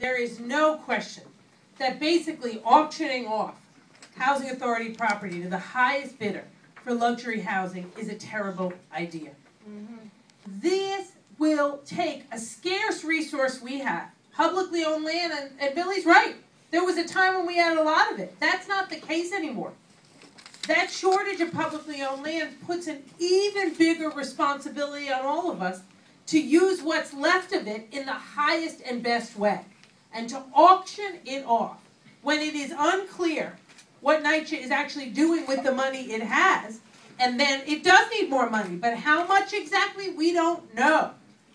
there is no question that basically auctioning off housing authority property to the highest bidder for luxury housing is a terrible idea. This will take a scarce resource we have, publicly owned land, and Billy's right. There was a time when we had a lot of it. That's not the case anymore. That shortage of publicly owned land puts an even bigger responsibility on all of us to use what's left of it in the highest and best way, and to auction it off when it is unclear what NYCHA is actually doing with the money it has. And then it does need more money, but how much exactly, we don't know,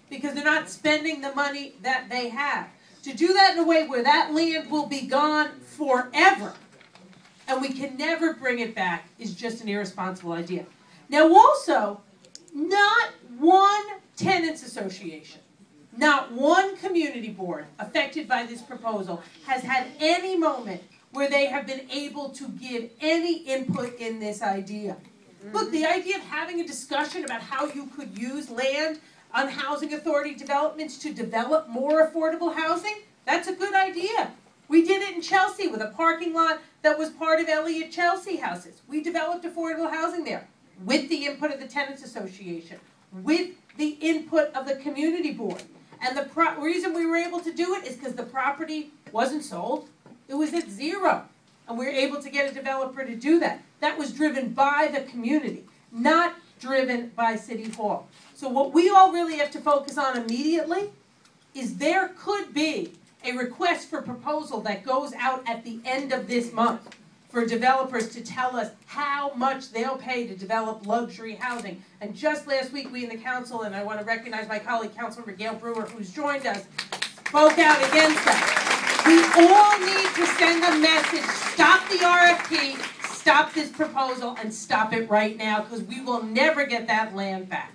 because they're not spending the money that they have. To do that in a way where that land will be gone forever, and we can never bring it back, is just an irresponsible idea. Now also, not one tenants association, not one community board affected by this proposal has had any moment where they have been able to give any input in this idea. Look, the idea of having a discussion about how you could use land on housing authority developments to develop more affordable housing, that's a good idea. We did it in Chelsea with a parking lot that was part of Elliott Chelsea houses. We developed affordable housing there with the input of the tenants association, with the input of the community board. And the reason we were able to do it is because the property wasn't sold. It was at zero. And we were able to get a developer to do that. That was driven by the community, not driven by City Hall. So what we all really have to focus on immediately is there could be a request for proposal that goes out at the end of this month for developers to tell us how much they'll pay to develop luxury housing. And just last week, we in the council, and I want to recognize my colleague, Councilmember Gail Brewer, who's joined us, spoke out against that. We all need to send a message, stop the RFP, stop this proposal, and stop it right now, because we will never get that land back.